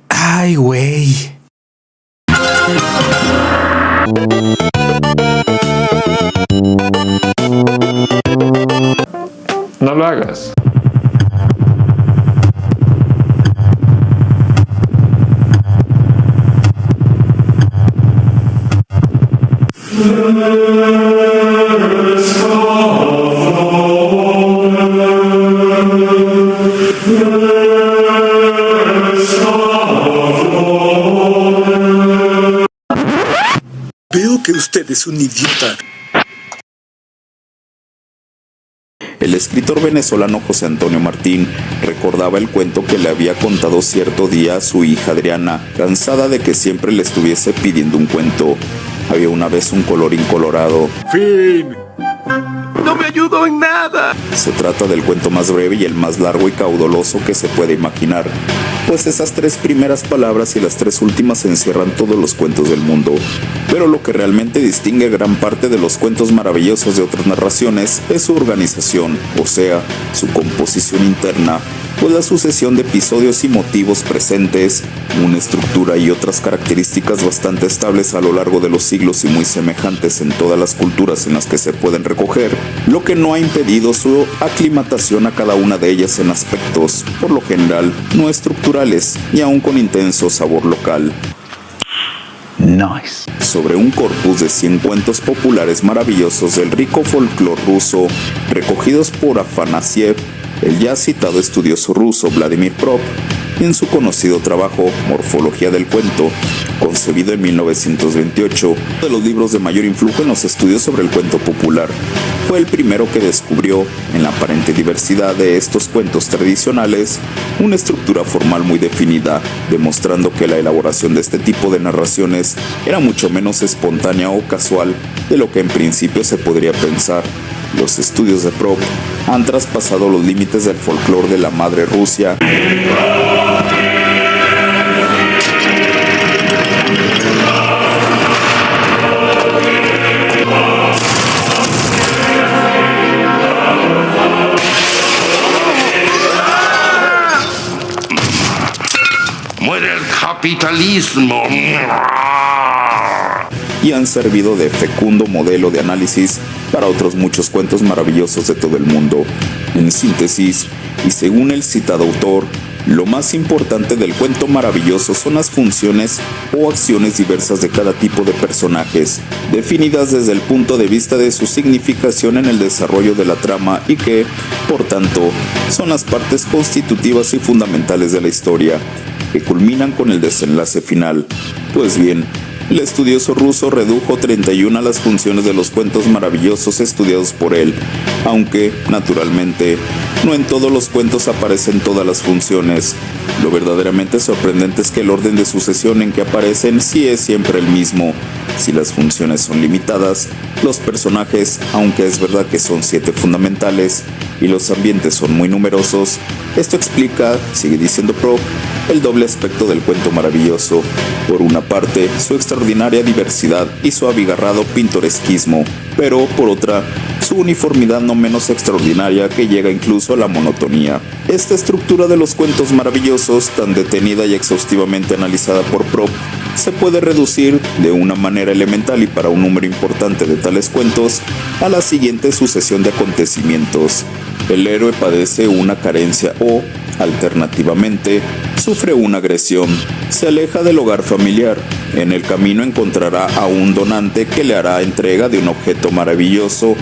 Ay, güey. No lo hagas. Veo que usted es un idiota. El escritor venezolano José Antonio Martín recordaba el cuento que le había contado cierto día a su hija Adriana, cansada de que siempre le estuviese pidiendo un cuento. Había una vez un colorín colorado. ¡Fin! ¡No me ayudó en nada! Se trata del cuento más breve y el más largo y caudaloso que se puede imaginar, pues esas 3 primeras palabras y las 3 últimas encierran todos los cuentos del mundo. Pero lo que realmente distingue gran parte de los cuentos maravillosos de otras narraciones es su organización, o sea, su composición interna, pues la sucesión de episodios y motivos presentes, una estructura y otras características bastante estables a lo largo de los siglos y muy semejantes en todas las culturas en las que se pueden recoger, lo que no ha impedido su aclimatación a cada una de ellas en aspectos, por lo general, no estructurales y aún con intenso sabor local. Nice. Sobre un corpus de 100 cuentos populares maravillosos del rico folclore ruso, recogidos por Afanasiev, el ya citado estudioso ruso Vladimir Prop, en su conocido trabajo Morfología del cuento, concebido en 1928, uno de los libros de mayor influjo en los estudios sobre el cuento popular. Fue el primero que descubrió, en la aparente diversidad de estos cuentos tradicionales, una estructura formal muy definida, demostrando que la elaboración de este tipo de narraciones era mucho menos espontánea o casual de lo que en principio se podría pensar. Los estudios de Prop han traspasado los límites del folclore de la madre Rusia ¡Muere el capitalismo! y han servido de fecundo modelo de análisis para otros muchos cuentos maravillosos de todo el mundo. En síntesis, y según el citado autor, lo más importante del cuento maravilloso son las funciones o acciones diversas de cada tipo de personajes, definidas desde el punto de vista de su significación en el desarrollo de la trama y que, por tanto, son las partes constitutivas y fundamentales de la historia, que culminan con el desenlace final. Pues bien, el estudioso ruso redujo 31 a las funciones de los cuentos maravillosos estudiados por él, aunque, naturalmente, no en todos los cuentos aparecen todas las funciones. Lo verdaderamente sorprendente es que el orden de sucesión en que aparecen sí es siempre el mismo. Si las funciones son limitadas, los personajes, aunque es verdad que son 7 fundamentales, y los ambientes son muy numerosos, esto explica, sigue diciendo Prop, el doble aspecto del cuento maravilloso. Por una parte, su extraordinaria diversidad y su abigarrado pintoresquismo, pero por otra, su uniformidad no menos extraordinaria que llega incluso a la monotonía. Esta estructura de los cuentos maravillosos, tan detenida y exhaustivamente analizada por Prop, se puede reducir de una manera elemental y para un número importante de tales cuentos a la siguiente sucesión de acontecimientos. El héroe padece una carencia o, alternativamente, sufre una agresión, se aleja del hogar familiar. En el camino encontrará a un donante que le hará entrega de un objeto maravilloso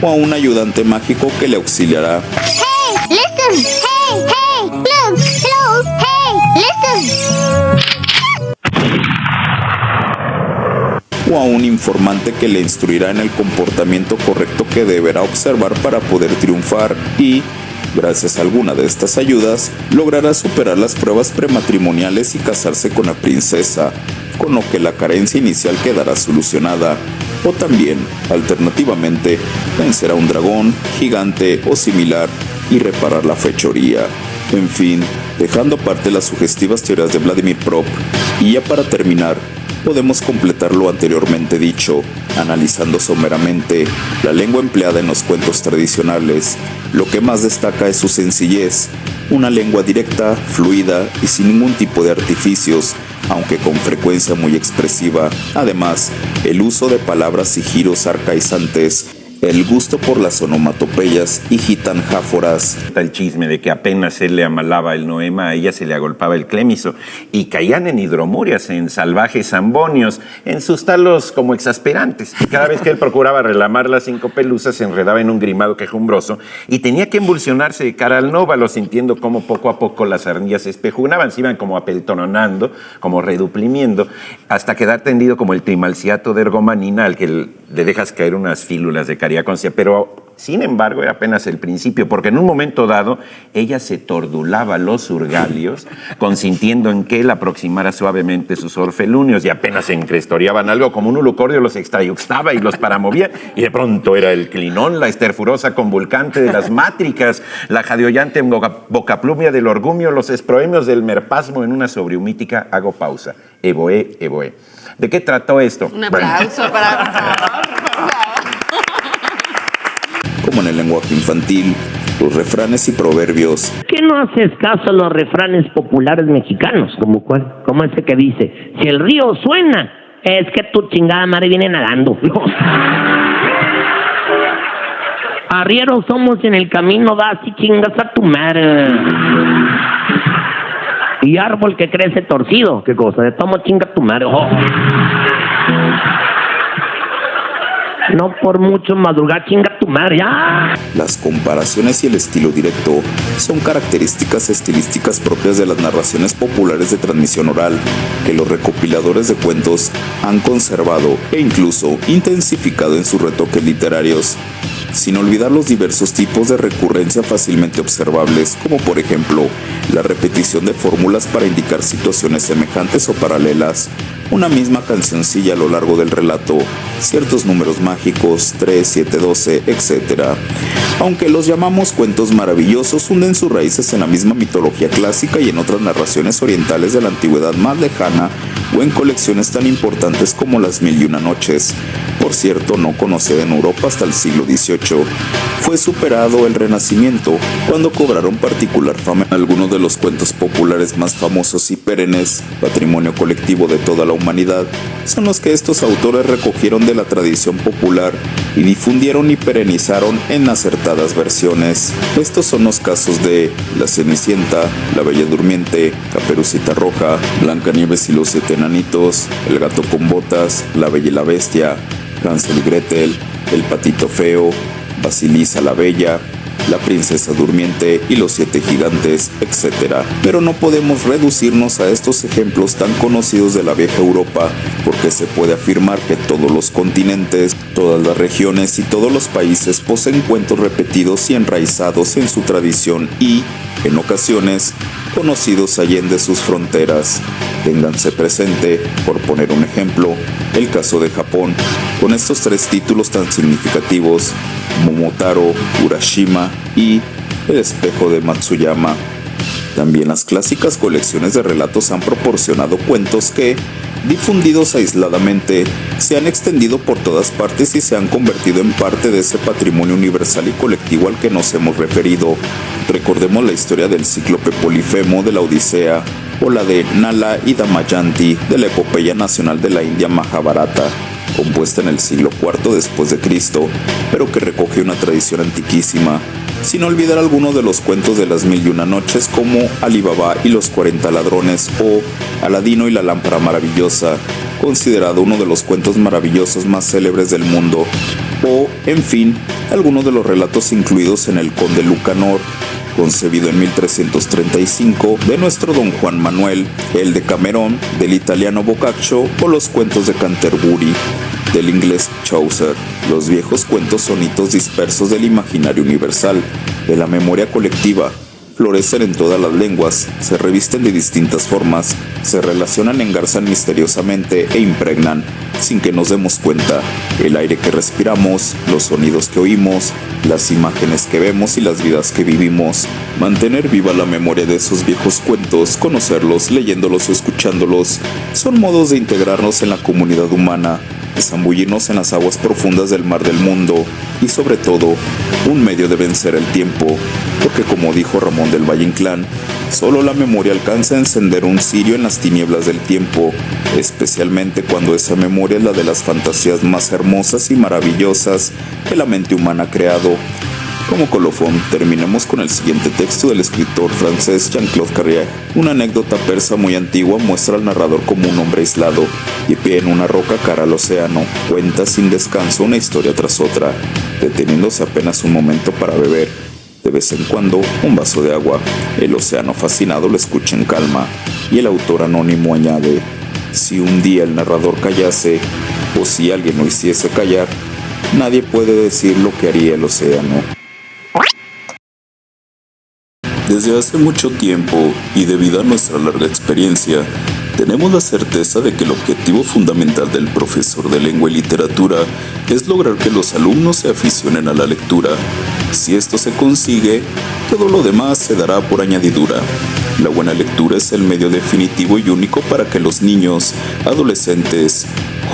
o a un ayudante mágico que le auxiliará. Hey, listen! Hey, hey! Look! Hello! Hey, listen! O a un informante que le instruirá en el comportamiento correcto que deberá observar para poder triunfar y, gracias a alguna de estas ayudas, logrará superar las pruebas prematrimoniales y casarse con la princesa. con lo que la carencia inicial quedará solucionada, o también, alternativamente, vencer a un dragón, gigante o similar y reparar la fechoría. En fin, dejando aparte las sugestivas teorías de Vladimir Prop, y ya para terminar, podemos completar lo anteriormente dicho, analizando someramente la lengua empleada en los cuentos tradicionales. Lo que más destaca es su sencillez, una lengua directa, fluida y sin ningún tipo de artificios, aunque con frecuencia muy expresiva. Además, el uso de palabras y giros arcaizantes, el gusto por las onomatopeyas y gitanjáforas. El chisme de que apenas él le amalaba el noema, a ella se le agolpaba el clémiso, y caían en hidromurias, en salvajes zambonios, en sus talos como exasperantes. Cada vez que él procuraba relamar las 5 pelusas, se enredaba en un grimado quejumbroso y tenía que embulsionarse de cara al nóvalo, sintiendo cómo poco a poco las ardillas se espejunaban, se iban como apeltononando, como reduplimiendo, hasta quedar tendido como el trimalciato de ergomanina, al que le dejas caer unas fílulas de cariaconcia, pero sin embargo era apenas el principio, porque en un momento dado ella se tordulaba los surgalios, consintiendo en que él aproximara suavemente sus orfelunios, y apenas se encrestoriaban algo como un ulucordio, los extrayuxtaba y los paramovía, y de pronto era el clinón, la esterfurosa convulcante de las mátricas, la jadeollante bocaplumia del orgumio, los esproemios del merpasmo en una sobrehumítica, hago pausa, evoé, evoé. ¿De qué trató esto? Un aplauso para por favor. Como en el lenguaje infantil, los refranes y proverbios. ¿Qué no haces caso a los refranes populares mexicanos? ¿Como cuál? Como ese que dice, si el río suena, es que tu chingada madre viene nadando. Arrieros somos y en el camino vas y chingas a tu madre. Y árbol que crece torcido, ¿qué cosa? De tomo chinga tu madre. Oh. No por mucho madrugar, chinga tu madre, ya. Las comparaciones y el estilo directo son características estilísticas propias de las narraciones populares de transmisión oral, que los recopiladores de cuentos han conservado e incluso intensificado en sus retoques literarios, sin olvidar los diversos tipos de recurrencia fácilmente observables, como por ejemplo, la repetición de fórmulas para indicar situaciones semejantes o paralelas, una misma cancioncilla a lo largo del relato, ciertos números mágicos, 3, 7, 12, etc. Aunque los llamamos cuentos maravillosos, hunden sus raíces en la misma mitología clásica y en otras narraciones orientales de la antigüedad más lejana, o en colecciones tan importantes como Las Mil y Una Noches, por cierto no conocida en Europa hasta el siglo XVIII. Fue superado el Renacimiento, cuando cobraron particular fama algunos de los cuentos populares más famosos y perennes, patrimonio colectivo de toda la humanidad, son los que estos autores recogieron de la tradición popular y difundieron y perenizaron en acertadas versiones. Estos son los casos de La Cenicienta, La Bella Durmiente, Caperucita Roja, Blancanieves y los 7 enanitos, El Gato con Botas, La Bella y la Bestia, Hansel y Gretel, El Patito Feo, Basilisa la Bella, La Princesa Durmiente y los 7 gigantes, etc. Pero no podemos reducirnos a estos ejemplos tan conocidos de la vieja Europa, porque se puede afirmar que todos los continentes, todas las regiones y todos los países poseen cuentos repetidos y enraizados en su tradición y, en ocasiones, conocidos allende sus fronteras. Ténganse presente, por poner un ejemplo, el caso de Japón, con estos 3 títulos tan significativos: Momotaro, Urashima y El espejo de Matsuyama. También las clásicas colecciones de relatos han proporcionado cuentos que, difundidos aisladamente, se han extendido por todas partes y se han convertido en parte de ese patrimonio universal y colectivo al que nos hemos referido. Recordemos la historia del cíclope Polifemo de la Odisea, o la de Nala y Damayanti de la epopeya nacional de la India Mahabharata, compuesta en el siglo IV después de Cristo, pero que recoge una tradición antiquísima, sin olvidar algunos de los cuentos de Las Mil y Una Noches como Alibaba y los 40 ladrones o Aladino y la lámpara maravillosa, considerado uno de los cuentos maravillosos más célebres del mundo, o, en fin, algunos de los relatos incluidos en El Conde Lucanor, concebido en 1335, de nuestro don Juan Manuel, el de Camerón, del italiano Boccaccio, o los cuentos de Canterbury, del inglés Chaucer. Los viejos cuentos son hitos dispersos del imaginario universal, de la memoria colectiva, florecen en todas las lenguas, se revisten de distintas formas, se relacionan, engarzan misteriosamente e impregnan, sin que nos demos cuenta, el aire que respiramos, los sonidos que oímos, las imágenes que vemos y las vidas que vivimos. Mantener viva la memoria de esos viejos cuentos, conocerlos, leyéndolos o escuchándolos, son modos de integrarnos en la comunidad humana, de zambullirnos en las aguas profundas del mar del mundo y sobre todo, un medio de vencer el tiempo, porque como dijo Ramón del Valle Inclán, solo la memoria alcanza a encender un cirio en las tinieblas del tiempo, especialmente cuando esa memoria es la de las fantasías más hermosas y maravillosas que la mente humana ha creado. Como colofón, terminemos con el siguiente texto del escritor francés Jean-Claude Carrière. Una anécdota persa muy antigua muestra al narrador como un hombre aislado, de pie en una roca cara al océano, cuenta sin descanso una historia tras otra, deteniéndose apenas un momento para beber, de vez en cuando, un vaso de agua. El océano fascinado lo escucha en calma, y el autor anónimo añade: si un día el narrador callase, o si alguien lo hiciese callar, nadie puede decir lo que haría el océano. Desde hace mucho tiempo, y debido a nuestra larga experiencia, tenemos la certeza de que el objetivo fundamental del profesor de lengua y literatura es lograr que los alumnos se aficionen a la lectura. Si esto se consigue, todo lo demás se dará por añadidura. La buena lectura es el medio definitivo y único para que los niños, adolescentes,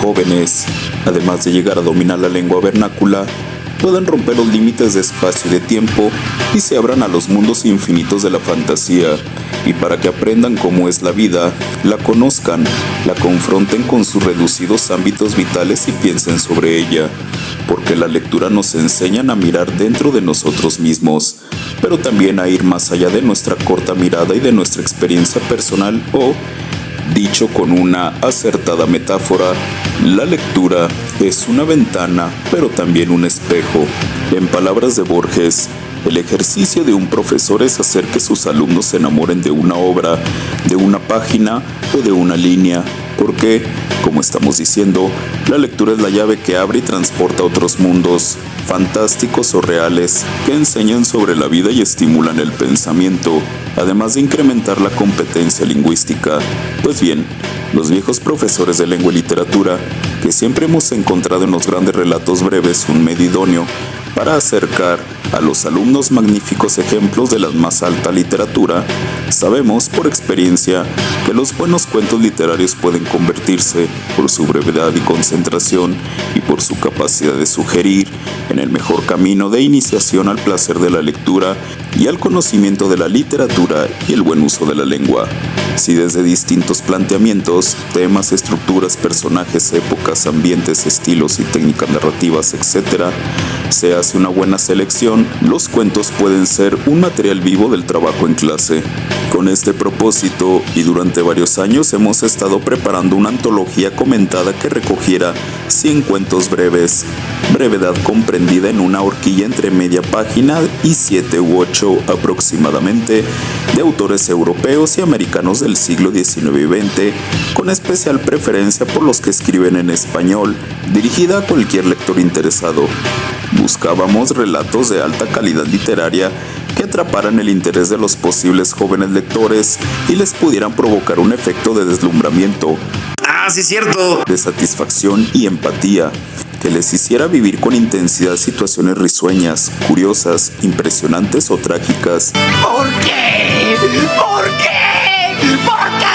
jóvenes, además de llegar a dominar la lengua vernácula, puedan romper los límites de espacio y de tiempo y se abran a los mundos infinitos de la fantasía, y para que aprendan cómo es la vida, la conozcan, la confronten con sus reducidos ámbitos vitales y piensen sobre ella, porque la lectura nos enseña a mirar dentro de nosotros mismos, pero también a ir más allá de nuestra corta mirada y de nuestra experiencia personal o, dicho con una acertada metáfora, la lectura es una ventana, pero también un espejo. En palabras de Borges, el ejercicio de un profesor es hacer que sus alumnos se enamoren de una obra, de una página o de una línea, porque, como estamos diciendo, la lectura es la llave que abre y transporta a otros mundos, fantásticos o reales, que enseñan sobre la vida y estimulan el pensamiento, además de incrementar la competencia lingüística. Pues bien, los viejos profesores de lengua y literatura, que siempre hemos encontrado en los grandes relatos breves un medio idóneo para acercar a los alumnos magníficos ejemplos de la más alta literatura, sabemos por experiencia que los buenos cuentos literarios pueden convertirse, por su brevedad y concentración y por su capacidad de sugerir, en el mejor camino de iniciación al placer de la lectura y al conocimiento de la literatura y el buen uso de la lengua. Si desde distintos planteamientos, temas, estructuras, personajes, épocas, ambientes, estilos y técnicas narrativas, etc., se hace una buena selección, los cuentos pueden ser un material vivo del trabajo en clase. Con este propósito, y durante varios años, hemos estado preparando una antología comentada que recogiera 100 cuentos breves, brevedad comprendida en una horquilla entre media página y 7 u 8 aproximadamente, de autores europeos y americanos del siglo XIX y XX, con especial preferencia por los que escriben en español, dirigida a cualquier lector interesado. Buscábamos relatos de alta calidad literaria que atraparan el interés de los posibles jóvenes lectores y les pudieran provocar un efecto de deslumbramiento, Sí, cierto. de satisfacción y empatía, que les hiciera vivir con intensidad situaciones risueñas, curiosas, impresionantes o trágicas. ¿Por qué? ¿Por qué? ¿Por qué?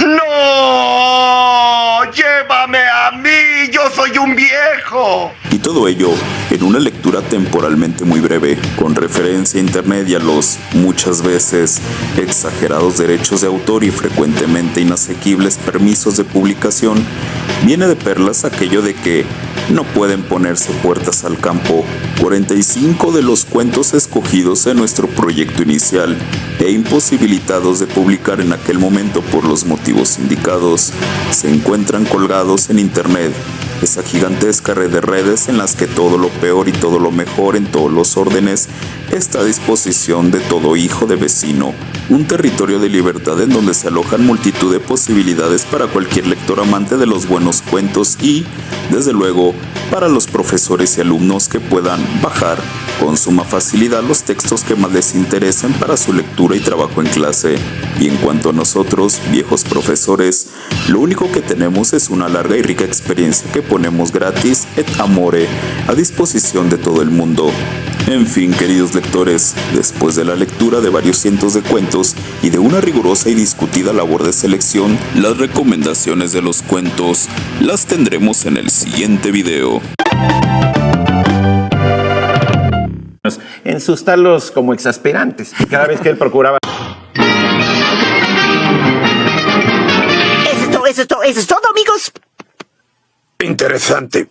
¡No! ¡Llévame a mí! ¡Yo soy un viejo! Y todo ello en una lectura temporalmente muy breve, con referencia a internet y a los, muchas veces, exagerados derechos de autor y frecuentemente inasequibles permisos de publicación. Viene de perlas aquello de que no pueden ponerse puertas al campo. 45 de los cuentos escogidos en nuestro proyecto inicial e imposibilitados de publicar en aquel momento por los motivos indicados, se encuentran colgados en internet, esa gigantesca red de redes en las que todo lo peor y todo lo mejor en todos los órdenes está a disposición de todo hijo de vecino, un territorio de libertad en donde se alojan multitud de posibilidades para cualquier lector amante de los buenos cuentos y, desde luego, para los profesores y alumnos que puedan bajar con suma facilidad los textos que más les interesen para su lectura y trabajo en clase. Y en cuanto a nosotros, viejos profesores, lo único que tenemos es una larga y rica experiencia que ponemos gratis et amore a disposición de todo el mundo. En fin, queridos lectores, después de la lectura de varios cientos de cuentos y de una rigurosa y discutida labor de selección, las recomendaciones de los cuentos las tendremos en el siguiente video. En sus talos como exasperantes. Cada vez que él procuraba... Eso es todo, amigos. Interesante.